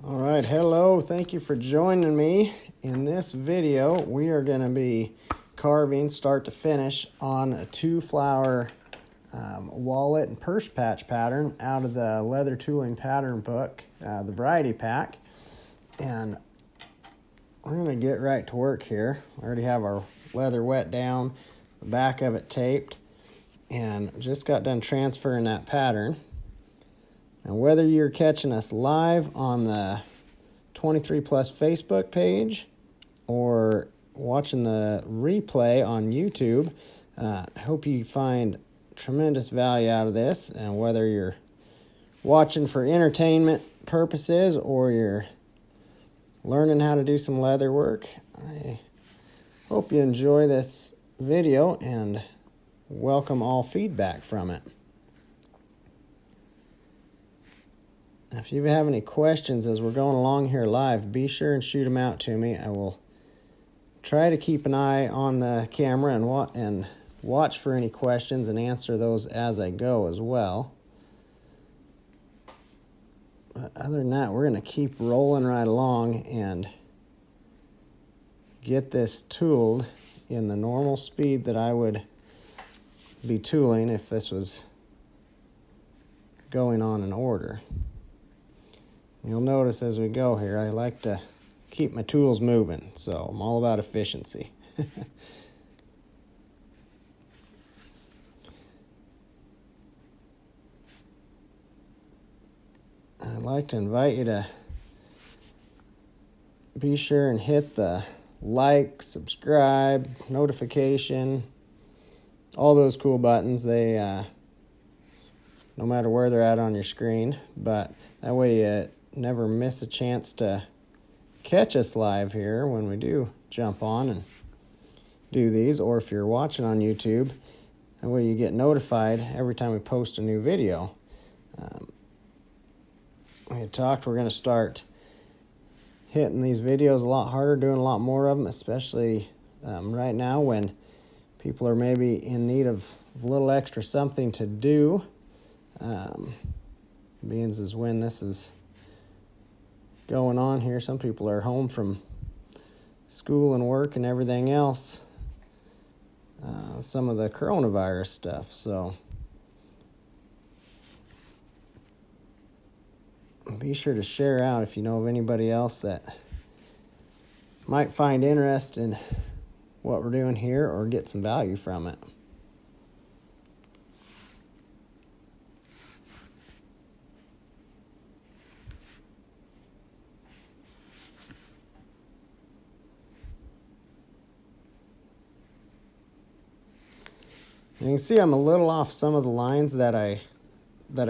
All right, hello, thank you for joining me. In this video, we are going to be carving start to finish on a 2-flower wallet and purse patch pattern out of the leather tooling pattern book, the variety pack. And we're going to get right to work here. We already have our leather wet down, the back of it taped, and just got done transferring that pattern. Now, whether you're catching us live on the 23 Plus Facebook page or watching the replay on YouTube, I hope you find tremendous value out of this. And whether you're watching for entertainment purposes or you're learning how to do some leather work, I hope you enjoy this video and welcome all feedback from it. If you have any questions as we're going along here live, be sure and shoot them out to me. I will try to keep an eye on the camera and watch for any questions and answer those as I go as well. But other than that, we're going to keep rolling right along and get this tooled in the normal speed that I would be tooling if this was going on in order. You'll notice as we go here, I like to keep my tools moving, so I'm all about efficiency. I'd like to invite you to be sure and hit the like, subscribe, notification, all those cool buttons. They, no matter where they're at on your screen, but that way you never miss a chance to catch us live here when we do jump on and do these, or if you're watching on YouTube, that way you get notified every time we post a new video. We had talked we're going to start hitting these videos a lot harder, doing a lot more of them, especially right now when people are maybe in need of a little extra something to do. Being as when this is going on here, some people are home from school and work and everything else, some of the coronavirus stuff. So be sure to share out if you know of anybody else that might find interest in what we're doing here or get some value from it. You can see I'm a little off some of the lines that I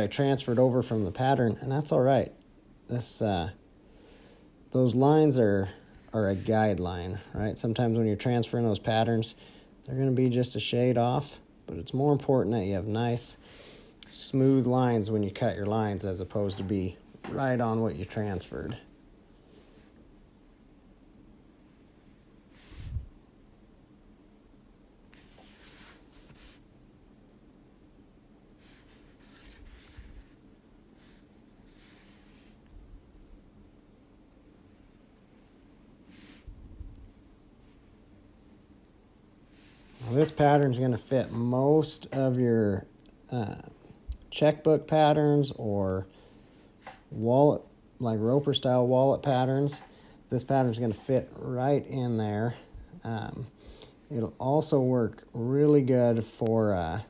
transferred over from the pattern, and that's all right. Those lines are a guideline, right? Sometimes when you're transferring those patterns, they're going to be just a shade off, but it's more important that you have nice, smooth lines when you cut your lines as opposed to be right on what you transferred. This pattern is going to fit most of your checkbook patterns or wallet, like roper style wallet patterns. This pattern is going to fit right in there. It'll also work really good for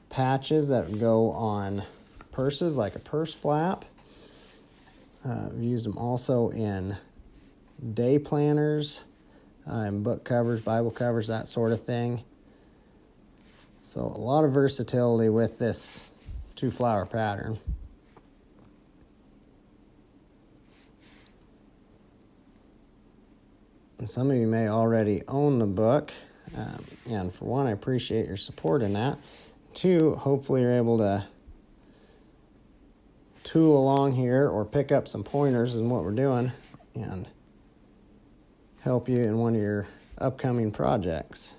patches that go on purses, like a purse flap. I've used them also in day planners, and book covers, Bible covers, that sort of thing. So a lot of versatility with this 2-flower pattern. And some of you may already own the book. And for one, I appreciate your support in that. Two, hopefully you're able to tool along here or pick up some pointers in what we're doing and help you in one of your upcoming projects.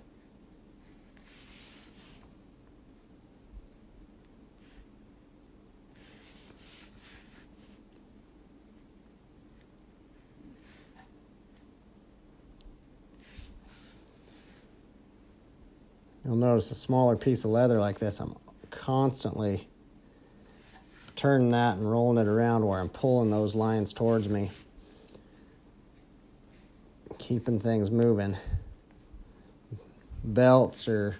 you'll notice a smaller piece of leather like this, I'm constantly turning that and rolling it around where I'm pulling those lines towards me, keeping things moving. Belts or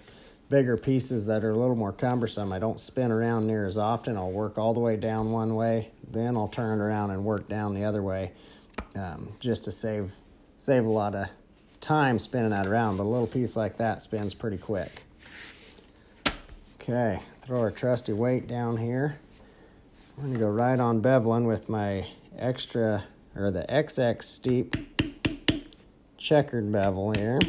bigger pieces that are a little more cumbersome, I don't spin around near as often. I'll work all the way down one way, then I'll turn it around and work down the other way, just to save a lot of time spinning that around. But a little piece like that spins pretty quick. Okay, throw our trusty weight down here. I'm going to go right on beveling with my the XX steep checkered bevel here.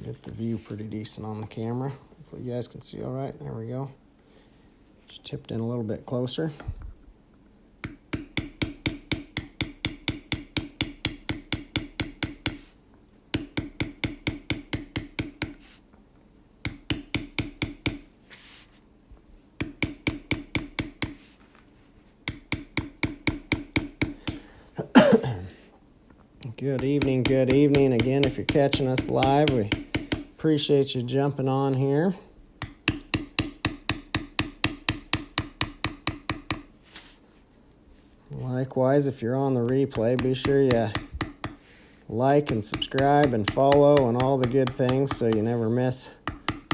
Get the view pretty decent on the camera. Hopefully you guys can see all right. There we go. Just tipped in a little bit closer. Good evening again. If you're catching us live, we appreciate you jumping on here. Likewise, if you're on the replay, be sure you like and subscribe and follow and all the good things so you never miss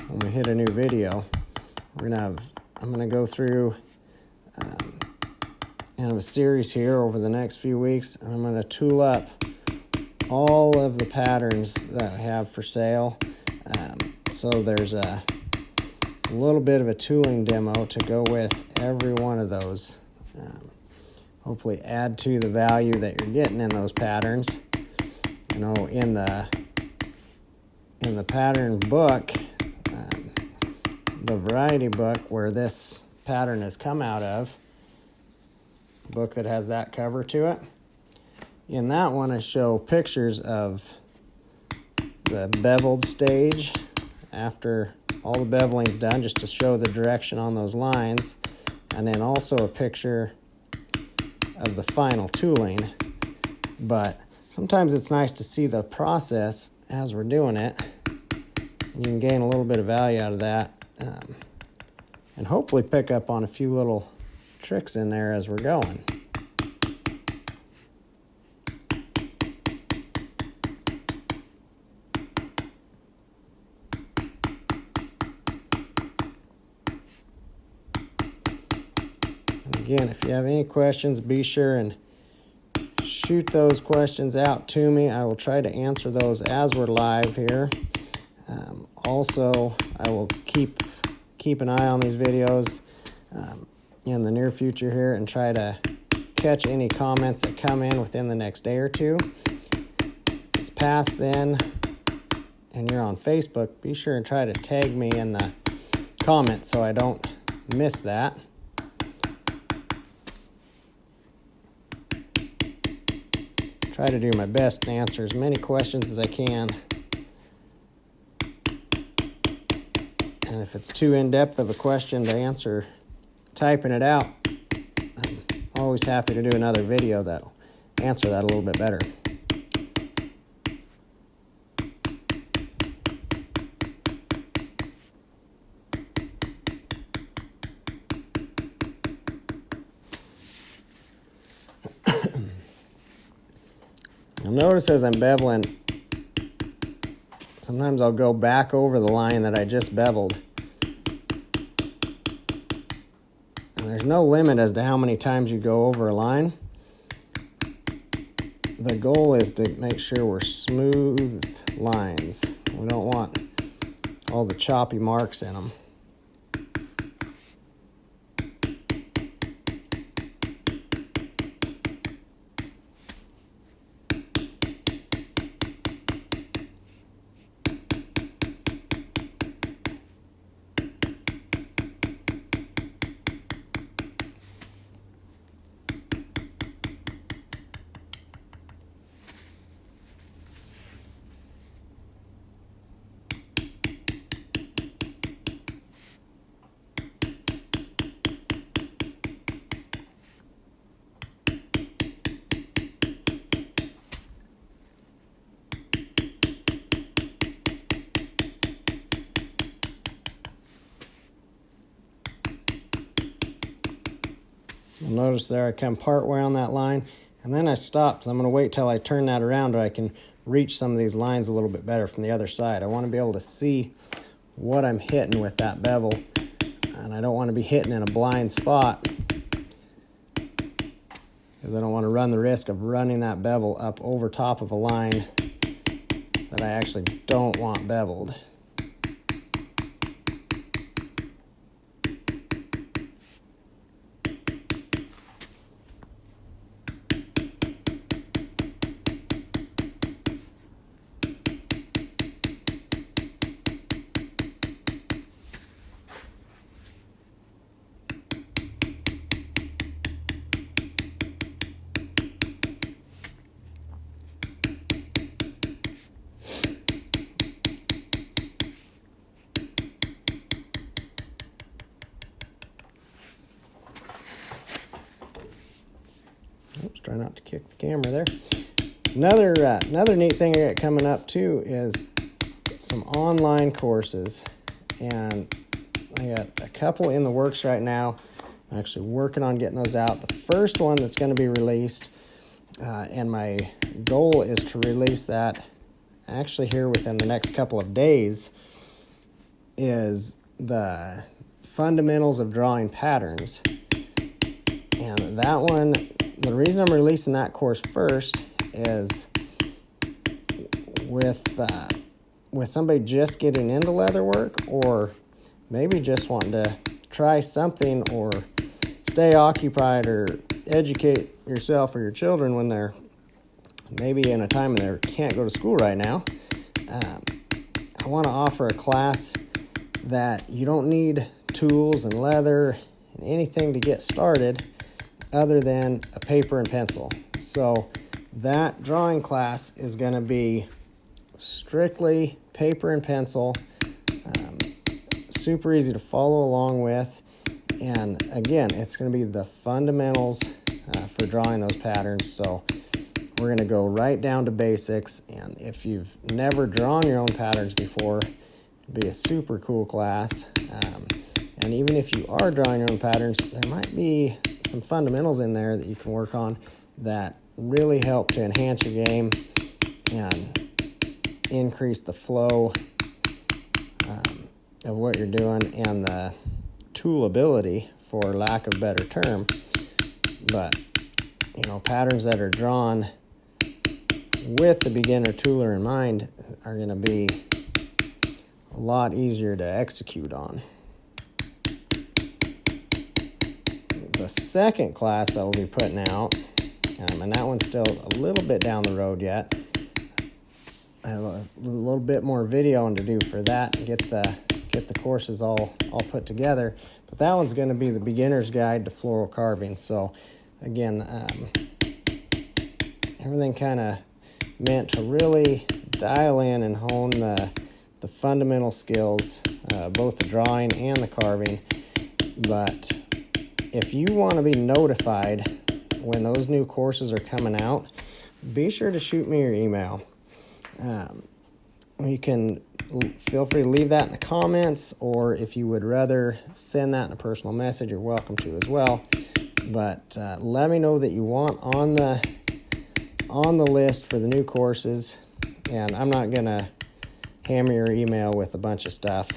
when we hit a new video. I'm gonna go through kind of a series here over the next few weeks, and I'm gonna tool up all of the patterns that I have for sale. So there's a little bit of a tooling demo to go with every one of those. Hopefully add to the value that you're getting in those patterns. You know, in the pattern book, the variety book where this pattern has come out of, book that has that cover to it. In that one, I show pictures of the beveled stage after all the beveling's done, just to show the direction on those lines, and then also a picture of the final tooling. But sometimes it's nice to see the process as we're doing it, and you can gain a little bit of value out of that, and hopefully pick up on a few little tricks in there as we're going. Again, if you have any questions, be sure and shoot those questions out to me. I will try to answer those as we're live here. Also, I will keep an eye on these videos in the near future here and try to catch any comments that come in within the next day or two. If it's past then and you're on Facebook, be sure and try to tag me in the comments so I don't miss that. Try to do my best to answer as many questions as I can. And if it's too in-depth of a question to answer typing it out, I'm always happy to do another video that'll answer that a little bit better. You'll notice as I'm beveling, sometimes I'll go back over the line that I just beveled. And there's no limit as to how many times you go over a line. The goal is to make sure we're smooth lines. We don't want all the choppy marks in them. You'll notice there I come part way on that line, and then I stop. So I'm going to wait till I turn that around so I can reach some of these lines a little bit better from the other side. I want to be able to see what I'm hitting with that bevel, and I don't want to be hitting in a blind spot because I don't want to run the risk of running that bevel up over top of a line that I actually don't want beveled. Oops, try not to kick the camera there. Another neat thing I got coming up too is some online courses, and I got a couple in the works right now. I'm actually working on getting those out. The first one that's going to be released, and my goal is to release that actually here within the next couple of days, is the fundamentals of drawing patterns. And that one, the reason I'm releasing that course first is with somebody just getting into leatherwork, or maybe just wanting to try something or stay occupied or educate yourself or your children when they're maybe in a time when they can't go to school right now. I want to offer a class that you don't need tools and leather and anything to get started other than a paper and pencil. So that drawing class is going to be strictly paper and pencil, super easy to follow along with, and again, it's going to be the fundamentals for drawing those patterns. So we're going to go right down to basics, and if you've never drawn your own patterns before, it'll be a super cool class. And even if you are drawing your own patterns, there might be some fundamentals in there that you can work on that really help to enhance your game and increase the flow of what you're doing and the toolability, for lack of a better term. But, patterns that are drawn with the beginner tooler in mind are going to be a lot easier to execute on. The second class I will be putting out, and that one's still a little bit down the road yet. I have a little bit more videoing to do for that and get the courses all put together. But that one's going to be the beginner's guide to floral carving. So again, everything kind of meant to really dial in and hone the fundamental skills, both the drawing and the carving. But if you want to be notified when those new courses are coming out, be sure to shoot me your email. You can feel free to leave that in the comments, or if you would rather send that in a personal message, you're welcome to as well. But let me know that you want on the list for the new courses, and I'm not going to hammer your email with a bunch of stuff.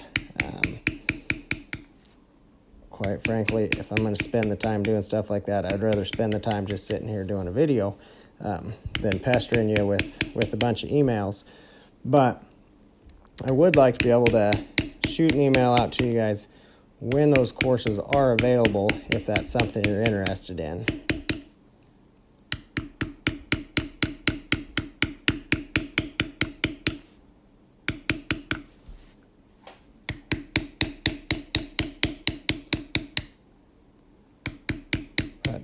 Quite frankly, if I'm going to spend the time doing stuff like that, I'd rather spend the time just sitting here doing a video than pestering you with a bunch of emails. But I would like to be able to shoot an email out to you guys when those courses are available, if that's something you're interested in.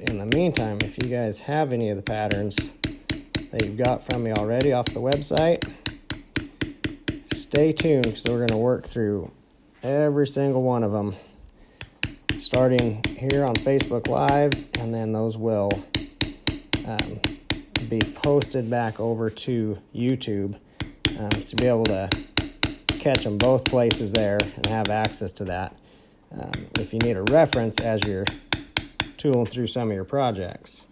In the meantime, if you guys have any of the patterns that you've got from me already off the website, stay tuned, because we're going to work through every single one of them, starting here on Facebook Live, and then those will be posted back over to YouTube, so you'll be able to catch them both places there and have access to that. If you need a reference as you're tooling through some of your projects.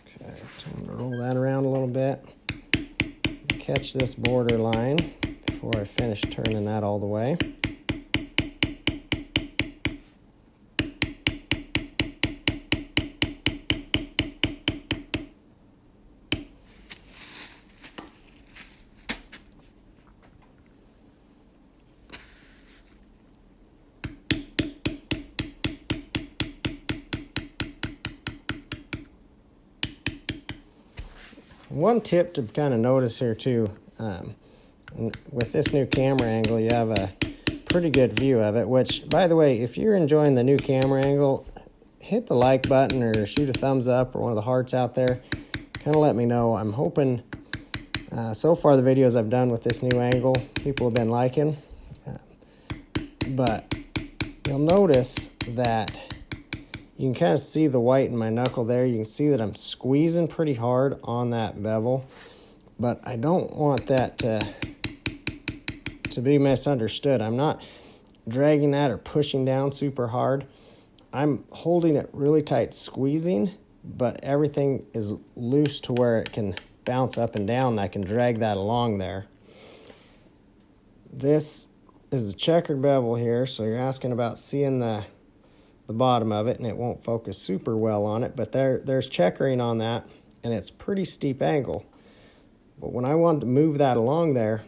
Okay, time to roll that around a little bit. Catch this border line before I finish turning that all the way. One tip to kind of notice here too, with this new camera angle, you have a pretty good view of it, which, by the way, if you're enjoying the new camera angle, hit the like button or shoot a thumbs up or one of the hearts out there. Kind of let me know. I'm hoping, so far the videos I've done with this new angle, people have been liking. But you'll notice that you can kind of see the white in my knuckle there. You can see that I'm squeezing pretty hard on that bevel, but I don't want that to be misunderstood. I'm not dragging that or pushing down super hard. I'm holding it really tight, squeezing, but everything is loose to where it can bounce up and down, and I can drag that along there. This is a checkered bevel here, so you're asking about seeing the bottom of it, and it won't focus super well on it, but there's checkering on that, and it's pretty steep angle. But when I want to move that along there,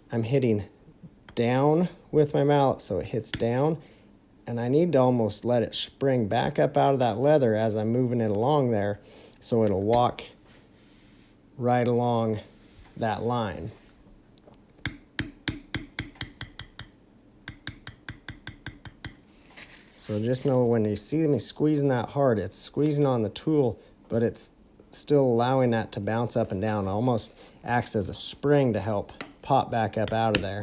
I'm hitting down with my mallet so it hits down, and I need to almost let it spring back up out of that leather as I'm moving it along there so it'll walk right along that line. So just know when you see me squeezing that hard, it's squeezing on the tool, but it's still allowing that to bounce up and down. It almost acts as a spring to help pop back up out of there.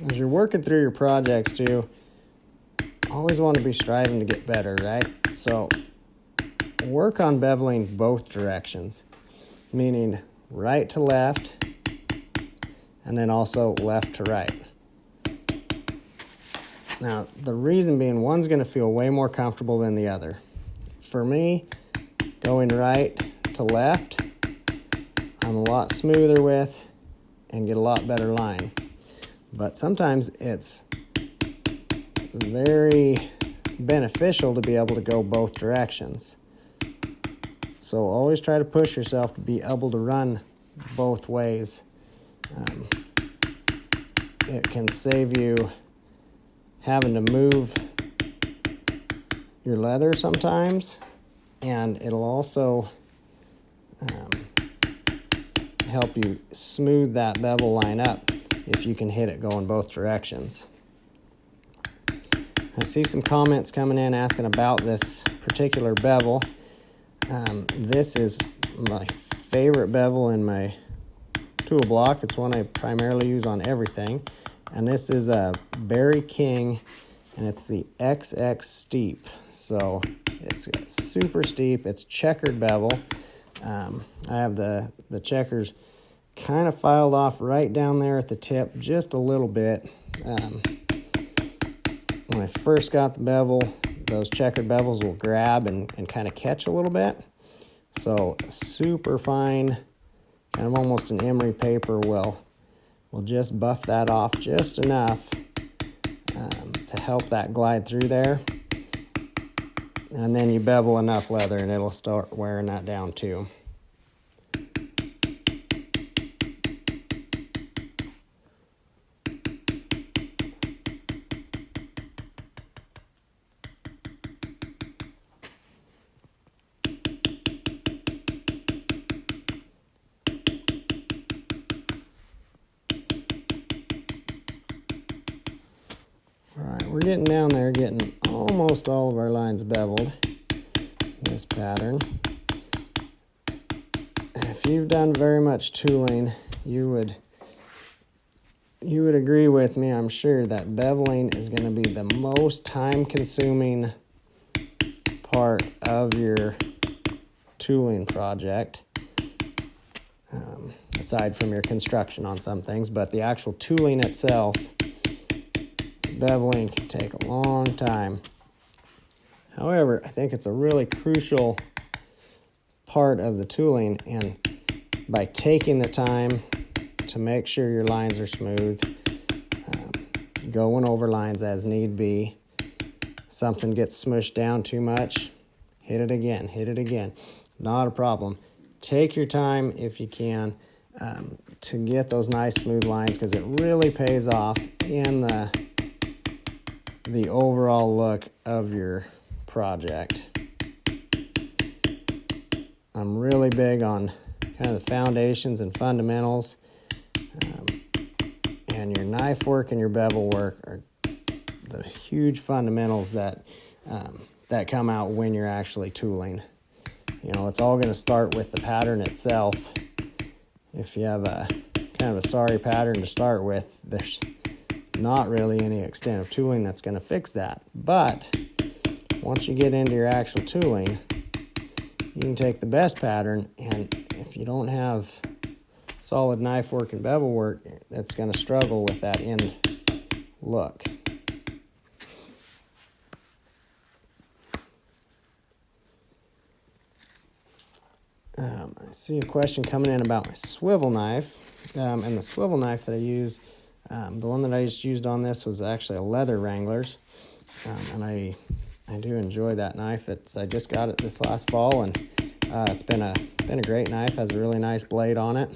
As you're working through your projects too, always want to be striving to get better, right? So work on beveling both directions, meaning right to left and then also left to right. Now, the reason being, one's going to feel way more comfortable than the other. For me, going right to left, I'm a lot smoother with and get a lot better line. But sometimes it's very beneficial to be able to go both directions. So always try to push yourself to be able to run both ways. It can save you having to move your leather sometimes, and it'll also help you smooth that bevel line up if you can hit it going both directions. I see some comments coming in asking about this particular bevel. This is my favorite bevel in my tool block. It's one I primarily use on everything. And this is a Berry King, and it's the XX Steep. So it's super steep. It's checkered bevel. I have the checkers kind of filed off right down there at the tip, just a little bit. When I first got the bevel, those checkered bevels will grab and kind of catch a little bit. So super fine, kind of almost an emery paper will just buff that off just enough to help that glide through there. And then you bevel enough leather and it'll start wearing that down too. We're getting down there, getting almost all of our lines beveled in this pattern. And if you've done very much tooling, you would agree with me, I'm sure, that beveling is going to be the most time-consuming part of your tooling project, aside from your construction on some things. But the actual tooling itself, beveling can take a long time. However, I think it's a really crucial part of the tooling, and by taking the time to make sure your lines are smooth, going over lines as need be, something gets smushed down too much, hit it again, not a problem. Take your time if you can to get those nice smooth lines, because it really pays off in the overall look of your project. I'm really big on kind of the foundations and fundamentals, and your knife work and your bevel work are the huge fundamentals that come out when you're actually tooling. You know, it's all going to start with the pattern itself. If you have a kind of a sorry pattern to start with, there's not really any extent of tooling that's going to fix that. But once you get into your actual tooling, you can take the best pattern, and if you don't have solid knife work and bevel work, that's going to struggle with that end look. I see a question coming in about my swivel knife, and the swivel knife that I use. The one that I just used on this was actually a leather Wrangler's, and I do enjoy that knife. I just got it this last fall, and it's been a great knife. Has a really nice blade on it.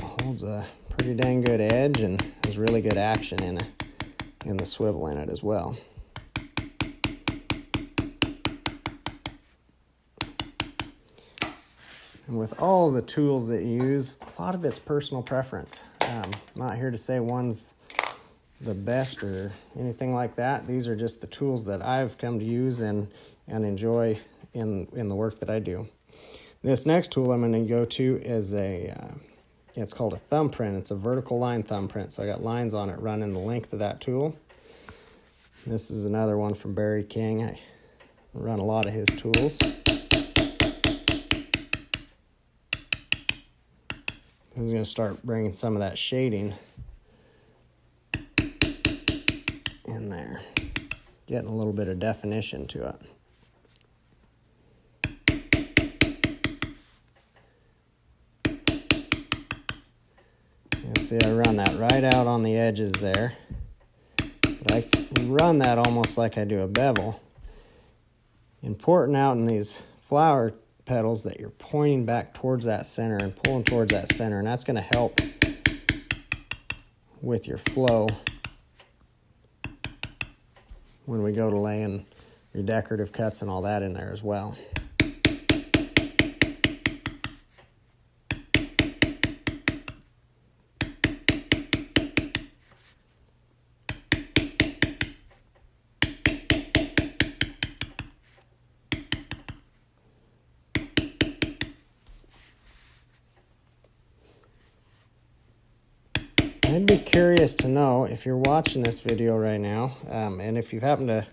Holds a pretty dang good edge and has really good action in the swivel in it as well. And with all of the tools that you use, a lot of it's personal preference. I'm not here to say one's the best or anything like that. These are just the tools that I've come to use and enjoy in the work that I do. This next tool I'm going to go to is it's called a thumbprint. It's a vertical line thumbprint, so I got lines on it running the length of that tool. This is another one from Barry King. I run a lot of his tools. I was going to start bringing some of that shading in there, getting a little bit of definition to it. You see, I run that right out on the edges there, but I run that almost like I do a bevel. Important out in these flower petals that you're pointing back towards that center and pulling towards that center, and that's going to help with your flow when we go to laying your decorative cuts and all that in there as well. I'd be curious to know if you're watching this video right now, and if you happen to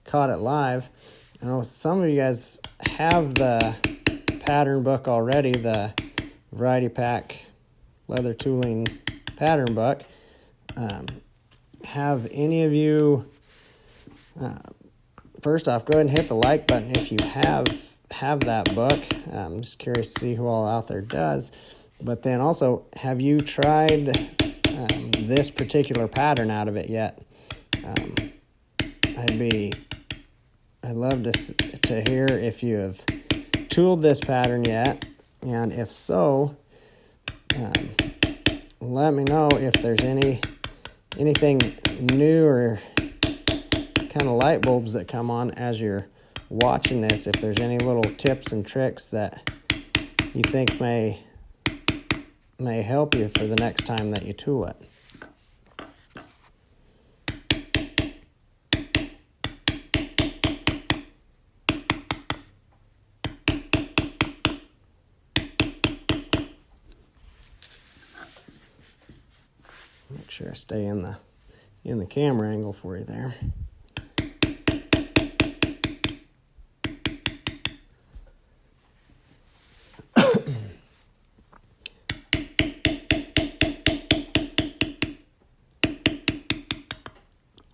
caught it live. I know some of you guys have the pattern book already, the Variety Pack Leather Tooling Pattern Book. Have any of you, first off, go ahead and hit the like button if you have that book. I'm just curious to see who all out there does. But then also, have you tried this particular pattern out of it yet? I'd love to hear if you have tooled this pattern yet, and if so, let me know if there's anything new or kind of light bulbs that come on as you're watching this, if there's any little tips and tricks that you think may help you for the next time that you tool it. Make sure I stay in the camera angle for you there.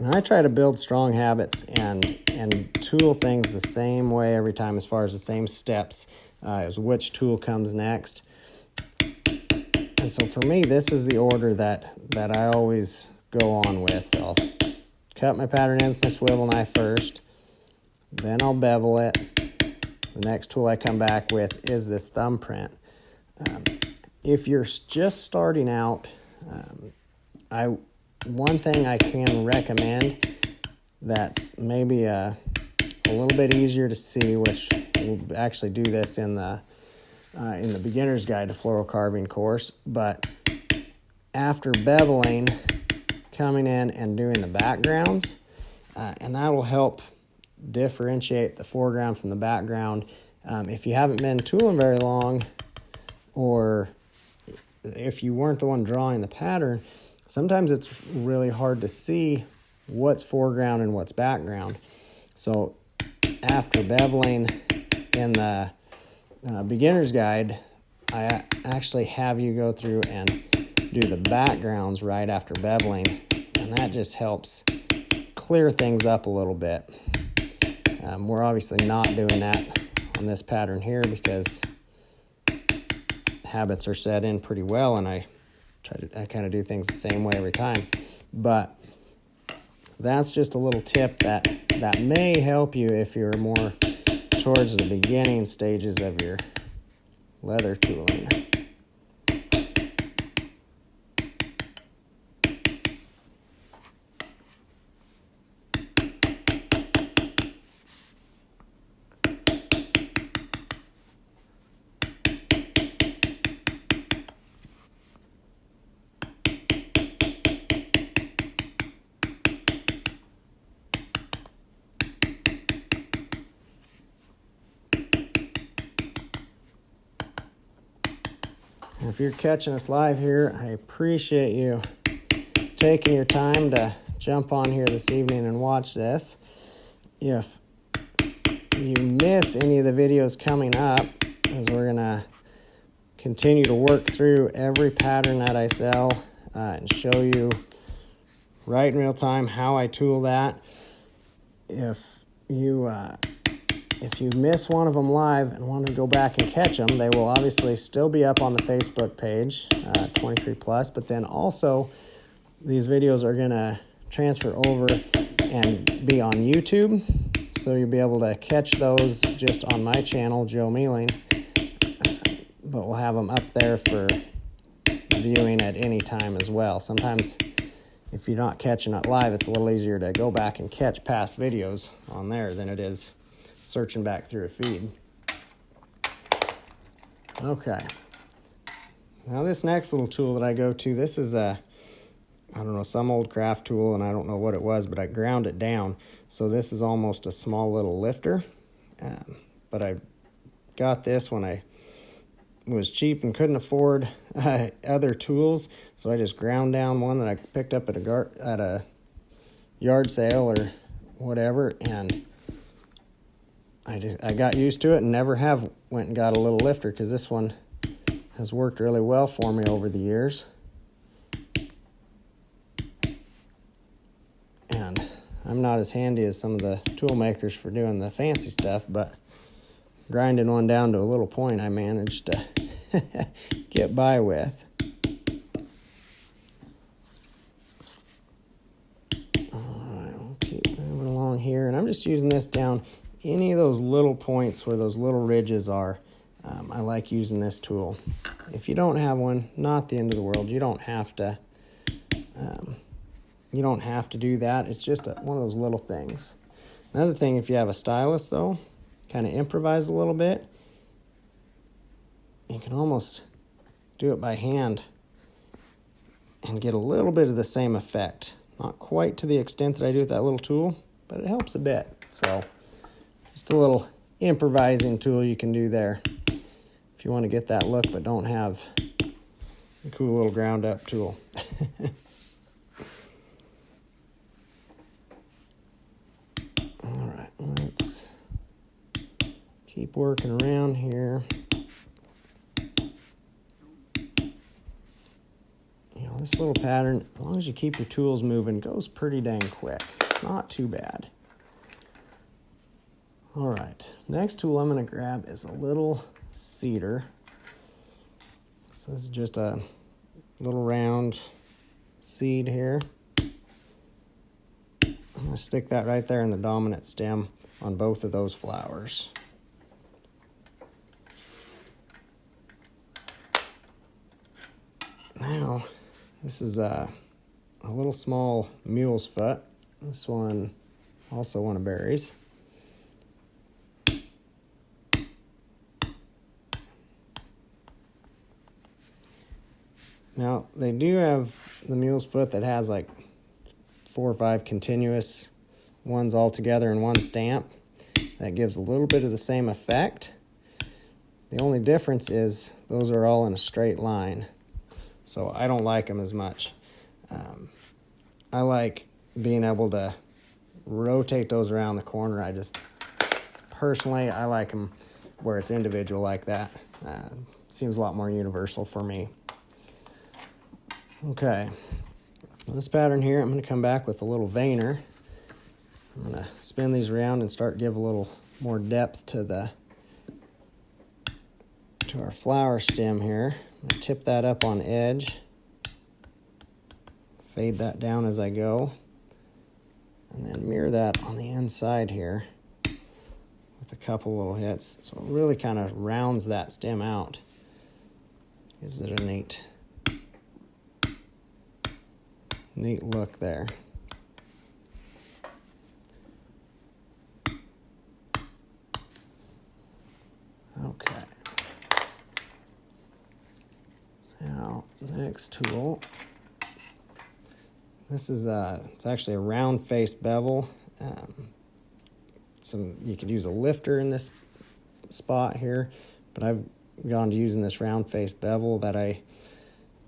I try to build strong habits and tool things the same way every time, as far as the same steps as which tool comes next. And so for me, this is the order that I always go on with. I'll cut my pattern in with my swivel knife first, then I'll bevel it. The next tool I come back with is this thumbprint. If you're just starting out, one thing I can recommend that's maybe a little bit easier to see, which we'll actually do this in the beginner's guide to floral carving course, but after beveling, coming in and doing the backgrounds, and that will help differentiate the foreground from the background. If you haven't been tooling very long, or if you weren't the one drawing the pattern, sometimes it's really hard to see what's foreground and what's background. So after beveling in the beginner's guide, I actually have you go through and do the backgrounds right after beveling, and that just helps clear things up a little bit. We're obviously not doing that on this pattern here because habits are set in pretty well, and I kind of do things the same way every time. But that's just a little tip that may help you if you're more towards the beginning stages of your leather tooling. If you're catching us live here, I appreciate you taking your time to jump on here this evening and watch this. If you miss any of the videos coming up, as we're going to continue to work through every pattern that I sell and show you right in real time how I tool that. If you miss one of them live and want to go back and catch them, they will obviously still be up on the Facebook page, 23+, but then also these videos are going to transfer over and be on YouTube, so you'll be able to catch those just on my channel, Joe Mealing, but we'll have them up there for viewing at any time as well. Sometimes if you're not catching it live, it's a little easier to go back and catch past videos on there than it is searching back through a feed. Okay. Now this next little tool that I go to, this is some old craft tool, and I don't know what it was, but I ground it down. So this is almost a small little lifter. But I got this when I was cheap and couldn't afford other tools. So I just ground down one that I picked up at a yard sale or whatever, and I I got used to it and never have went and got a little lifter, because this one has worked really well for me over the years. And I'm not as handy as some of the tool makers for doing the fancy stuff, but grinding one down to a little point I managed to get by with. Alright, we'll keep moving along here, and I'm just using this down any of those little points where those little ridges are. I like using this tool. If you don't have one, not the end of the world. You don't have to do that. It's just one of those little things. Another thing, if you have a stylus though, kind of improvise a little bit. You can almost do it by hand and get a little bit of the same effect. Not quite to the extent that I do with that little tool, but it helps a bit. So just a little improvising tool you can do there if you want to get that look but don't have a cool little ground up tool. All right, let's keep working around here. You know, this little pattern, as long as you keep your tools moving, goes pretty dang quick. It's not too bad. All right, next tool I'm going to grab is a little cedar. So this is just a little round seed here. I'm going to stick that right there in the dominant stem on both of those flowers. Now, this is a little small mule's foot. This one also one of berries. Now, they do have the mule's foot that has like 4 or 5 continuous ones all together in one stamp. That gives a little bit of the same effect. The only difference is those are all in a straight line. So I don't like them as much. I like being able to rotate those around the corner. Personally, I like them where it's individual like that. Seems a lot more universal for me. Okay, this pattern here, I'm going to come back with a little veiner. I'm going to spin these around and start give a little more depth to our flower stem here. I'm going to tip that up on edge, fade that down as I go, and then mirror that on the inside here with a couple little hits. So it really kind of rounds that stem out, gives it a neat look there. Okay. Now, next tool. This is it's actually a round face bevel. You could use a lifter in this spot here, but I've gone to using this round face bevel that I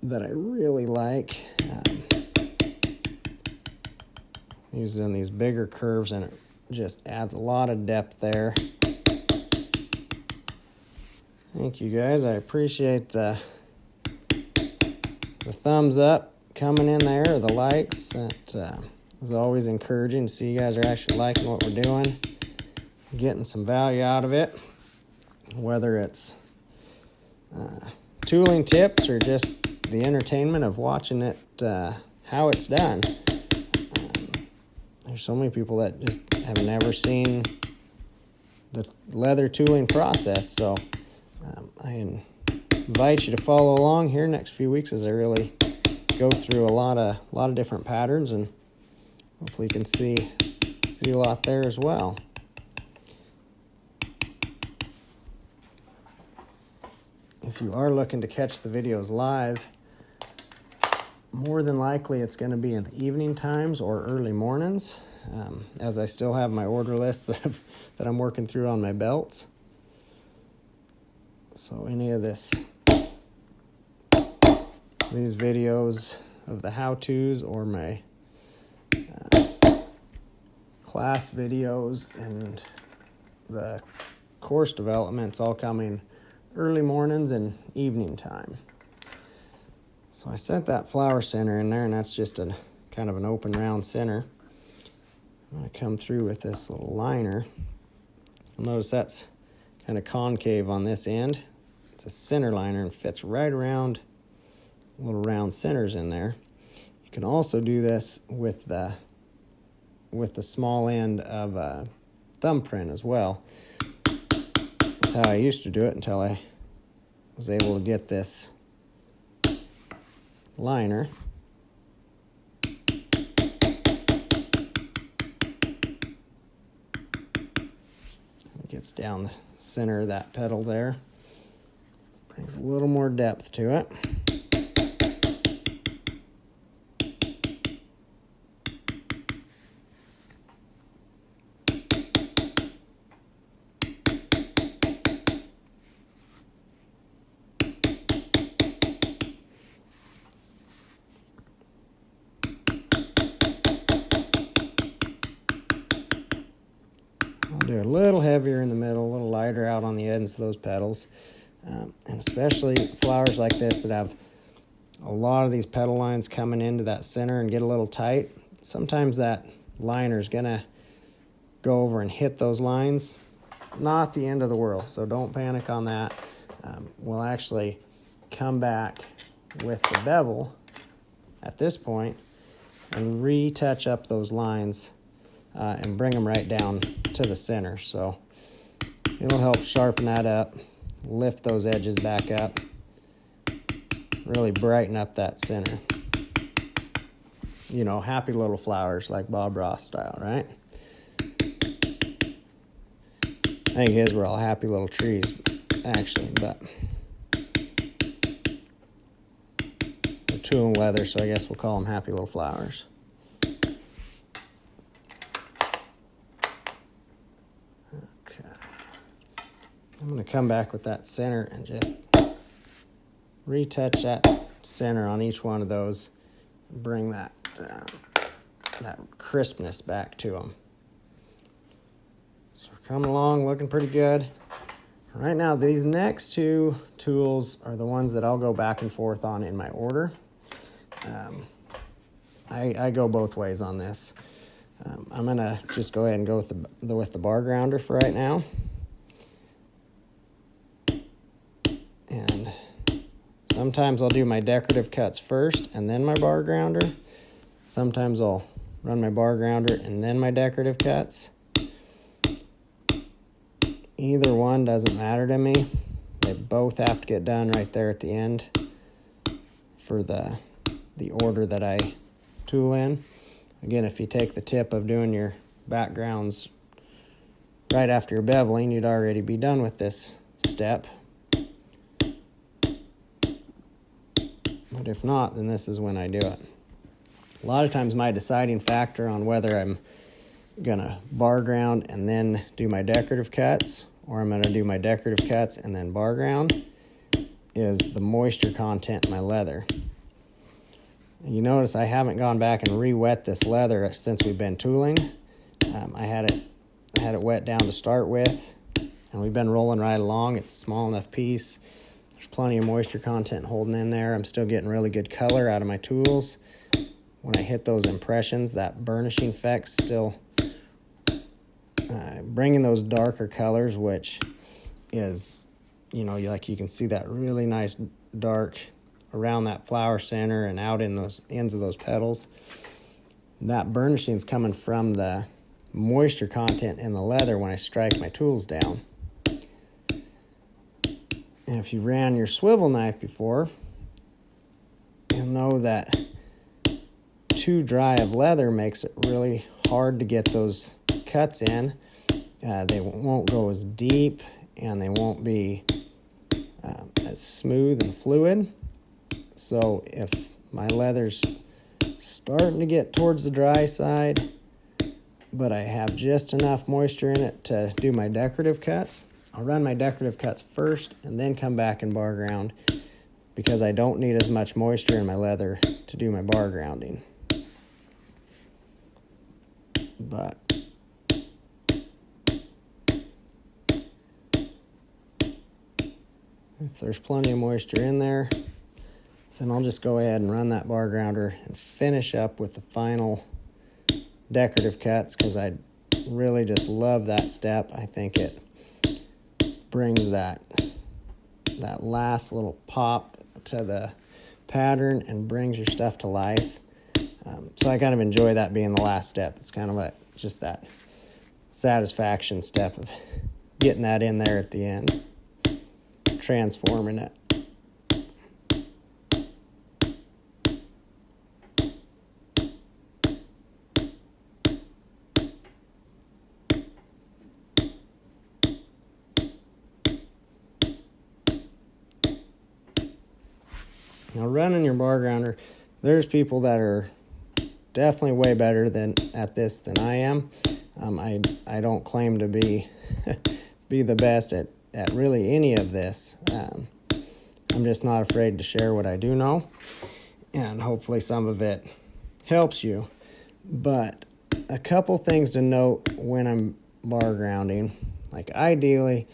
really like. Use it in these bigger curves, and it just adds a lot of depth there. Thank you guys. I appreciate the thumbs up coming in there, or the likes. That is always encouraging to see you guys are actually liking what we're doing, getting some value out of it, whether it's tooling tips or just the entertainment of watching it, how it's done. There's so many people that just have never seen the leather tooling process, so I invite you to follow along here next few weeks as I really go through a lot of different patterns, and hopefully you can see a lot there as well. If you are looking to catch the videos live, more than likely it's going to be in the evening times or early mornings, as I still have my order list that I'm working through on my belts. So any of these videos of the how-tos or my class videos and the course development's all coming early mornings and evening time. So I set that flower center in there, and that's just a kind of an open round center. I'm going to come through with this little liner. You'll notice that's kind of concave on this end. It's a center liner and fits right around little round centers in there. You can also do this with the small end of a thumbprint as well. That's how I used to do it until I was able to get this liner. It gets down the center of that petal there. Brings a little more depth to it. Do it a little heavier in the middle, a little lighter out on the ends of those petals. And especially flowers like this that have a lot of these petal lines coming into that center and get a little tight. Sometimes that liner is going to go over and hit those lines. It's not the end of the world, so don't panic on that. We'll actually come back with the bevel at this point and retouch up those lines and bring them right down to the center. So it'll help sharpen that up, lift those edges back up, really brighten up that center. You know, happy little flowers like Bob Ross style, right? I think his were all happy little trees, actually, but they're tool and leather, so I guess we'll call them happy little flowers. I'm going to come back with that center and just retouch that center on each one of those and bring that crispness back to them. So we're coming along, looking pretty good. Right now, these next two tools are the ones that I'll go back and forth on in my order. I go both ways on this. I'm going to just go ahead and go with the bar grounder for right now. And sometimes I'll do my decorative cuts first and then my bar grounder. Sometimes I'll run my bar grounder and then my decorative cuts. Either one doesn't matter to me. They both have to get done right there at the end for the order that I tool in. Again, if you take the tip of doing your backgrounds right after your beveling, you'd already be done with this step. But if not, then this is when I do it. A lot of times my deciding factor on whether I'm going to bar ground and then do my decorative cuts, or I'm going to do my decorative cuts and then bar ground, is the moisture content in my leather. You notice I haven't gone back and re-wet this leather since we've been tooling. I had it wet down to start with, and we've been rolling right along. It's a small enough piece. There's plenty of moisture content holding in there. I'm still getting really good color out of my tools. When I hit those impressions, that burnishing effect still bringing those darker colors, which is, you know, like you can see that really nice dark around that flower center and out in those ends of those petals. That burnishing is coming from the moisture content in the leather when I strike my tools down. And if you ran your swivel knife before, you'll know that too dry of leather makes it really hard to get those cuts in. They won't go as deep, and they won't be as smooth and fluid. So if my leather's starting to get towards the dry side, but I have just enough moisture in it to do my decorative cuts, I'll run my decorative cuts first and then come back and bar ground, because I don't need as much moisture in my leather to do my bar grounding. But If there's plenty of moisture in there, then I'll just go ahead and run that bar grounder and finish up with the final decorative cuts, because I really just love that step. I think it brings that last little pop to the pattern and brings your stuff to life. So I kind of enjoy that being the last step. It's kind of like just that satisfaction step of getting that in there at the end, transforming it. Now, running your bar grounder, there's people that are definitely way better at this than I am. I don't claim to be the best at really any of this. I'm just not afraid to share what I do know, and hopefully some of it helps you. But a couple things to note when I'm bar grounding. Like, ideally,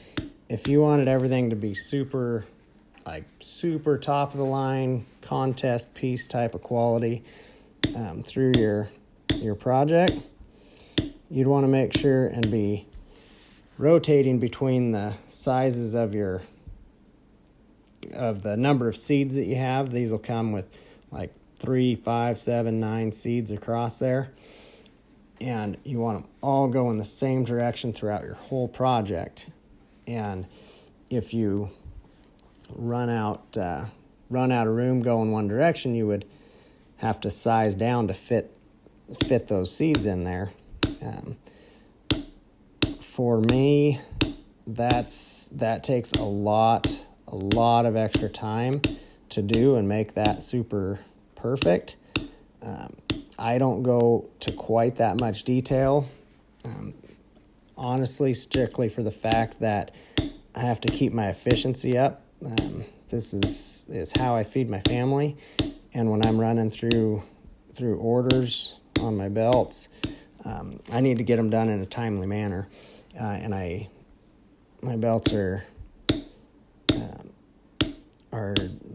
if you wanted everything to be super top of the line contest piece type of quality through your project, you'd want to make sure and be rotating between the sizes of the number of seeds that you have. These will come with like 3, 5, 7, 9 seeds across there, and you want them all go in the same direction throughout your whole project. And if you run out of room going one direction, you would have to size down to fit those seeds in there. For me, that takes a lot of extra time to do and make that super perfect. I don't go to quite that much detail, honestly, strictly for the fact that I have to keep my efficiency up. This is how I feed my family, and when I'm running through orders on my belts, I need to get them done in a timely manner. And my belts are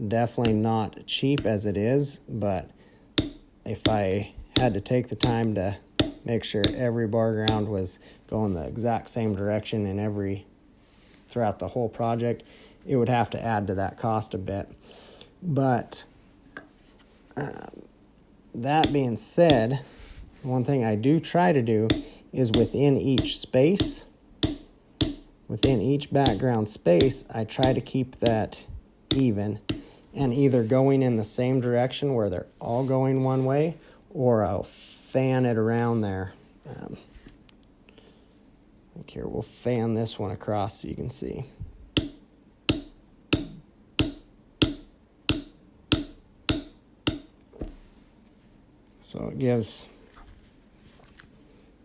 definitely not cheap as it is, but if I had to take the time to make sure every bar ground was going the exact same direction throughout the whole project, it would have to add to that cost a bit. But that being said, one thing I do try to do is within each background space, I try to keep that even and either going in the same direction where they're all going one way, or I'll fan it around there. Here, we'll fan this one across so you can see. So it gives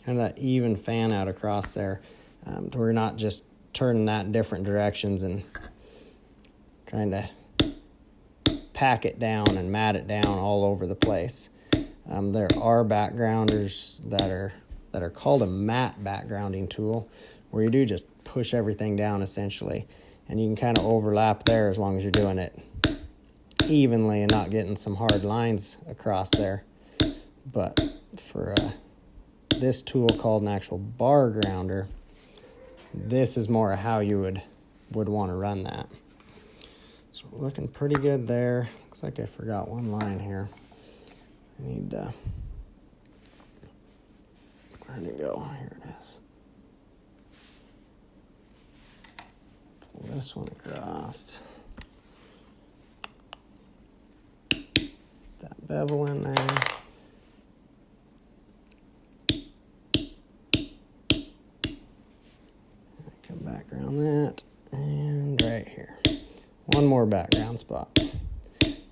kind of that even fan out across there. We're not just turning that in different directions and trying to pack it down and mat it down all over the place. There are backgrounders that are called a matte backgrounding tool, where you do just push everything down essentially, and you can kind of overlap there as long as you're doing it evenly and not getting some hard lines across there. But for this tool called an actual bar grounder, this is more how you would want to run that. So we're looking pretty good there. Looks like I forgot one line here. I need where'd it go? Here it is. Pull this one across. That bevel in there. Come back around that, and right here. One more background spot.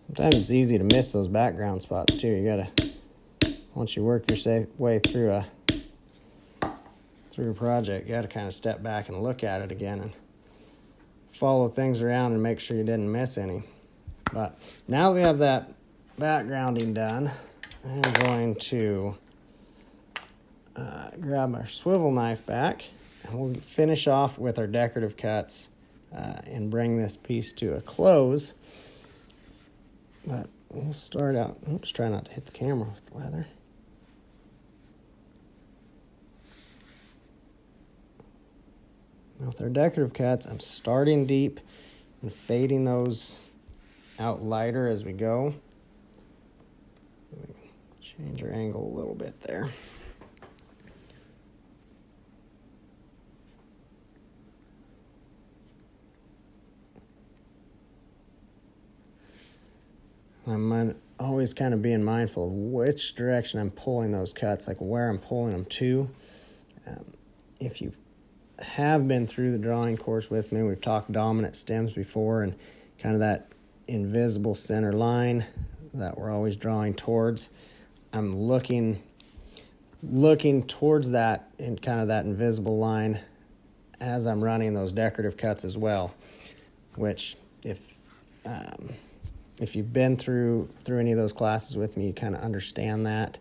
Sometimes it's easy to miss those background spots too. You gotta, once you work your way through a project, you gotta kind of step back and look at it again and follow things around and make sure you didn't miss any. But now that we have that backgrounding done, I'm going to grab our swivel knife back, and we'll finish off with our decorative cuts and bring this piece to a close. But we'll start out. Oops, try not to hit the camera with leather. Now with our decorative cuts, I'm starting deep and fading those out lighter as we go. Change our angle a little bit there. I'm always kind of being mindful of which direction I'm pulling those cuts, like where I'm pulling them to. If you have been through the drawing course with me, we've talked dominant stems before, and kind of that invisible center line that we're always drawing towards. I'm looking towards that in kind of that invisible line as I'm running those decorative cuts as well, which if you've been through any of those classes with me, you kind of understand that.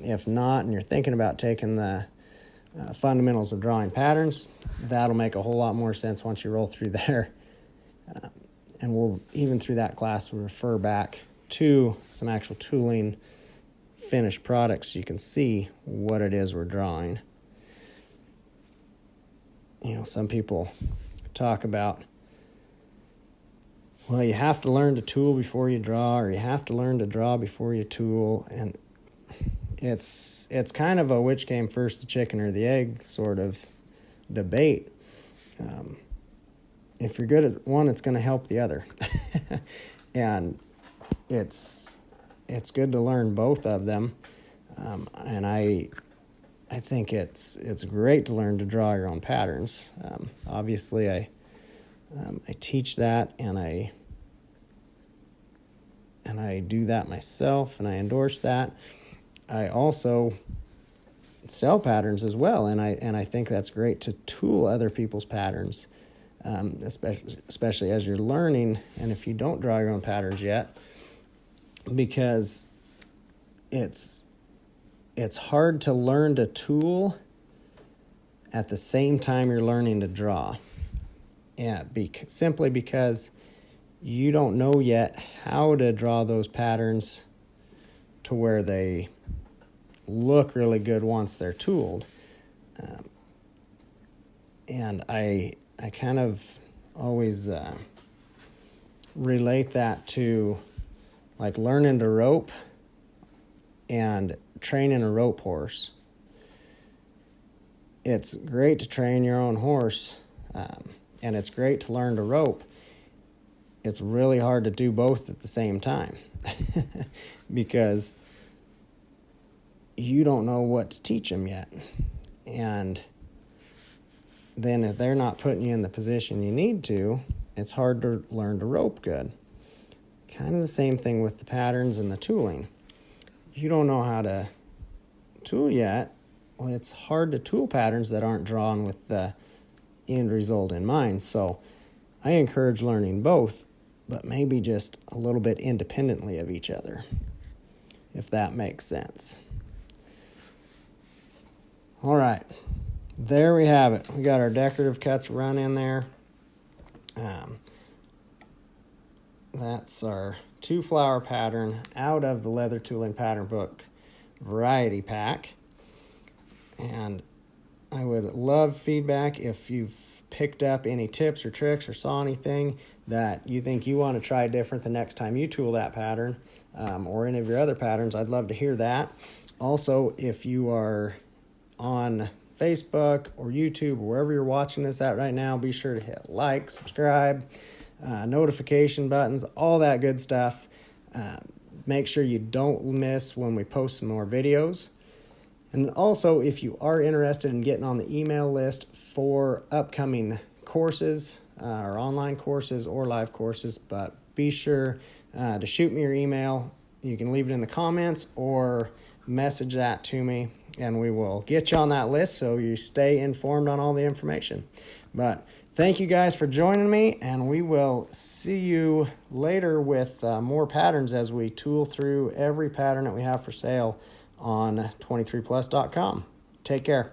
If not, and you're thinking about taking the fundamentals of drawing patterns, that'll make a whole lot more sense once you roll through there. And we'll, even through that class, we'll refer back to some actual tooling finished products so you can see what it is we're drawing. You know, some people talk about, well, you have to learn to tool before you draw, or you have to learn to draw before you tool, and it's kind of a which came first, the chicken or the egg sort of debate. If you're good at one, it's going to help the other. And it's good to learn both of them. And I think it's great to learn to draw your own patterns. Obviously, I teach that, and I do that myself, and I endorse that. I also sell patterns as well, and I think that's great to tool other people's patterns, especially as you're learning, and if you don't draw your own patterns yet, because it's hard to learn to tool at the same time you're learning to draw. Yeah, simply because you don't know yet how to draw those patterns to where they look really good once they're tooled. And I kind of always relate that to like learning to rope and training a rope horse. It's great to train your own horse, and it's great to learn to rope. It's really hard to do both at the same time because you don't know what to teach them yet. And then if they're not putting you in the position you need to, it's hard to learn to rope good. Kind of the same thing with the patterns and the tooling. You don't know how to tool yet. Well, it's hard to tool patterns that aren't drawn with the end result in mind. So I encourage learning both, but maybe just a little bit independently of each other, if that makes sense. All right, there we have it. We got our decorative cuts run in there. That's our 2-flower pattern out of the Leather Tooling Pattern Book Variety Pack. And I would love feedback if you've picked up any tips or tricks or saw anything that you think you want to try different the next time you tool that pattern, or any of your other patterns. I'd love to hear that. Also, if you are on Facebook or YouTube or wherever you're watching this at right now, be sure to hit like, subscribe, notification buttons, all that good stuff. Make sure you don't miss when we post some more videos. And also, if you are interested in getting on the email list for upcoming courses, or online courses or live courses, but be sure to shoot me your email. You can leave it in the comments or message that to me, and we will get you on that list so you stay informed on all the information. But thank you guys for joining me, and we will see you later with more patterns as we tool through every pattern that we have for sale on 23plus.com. Take care.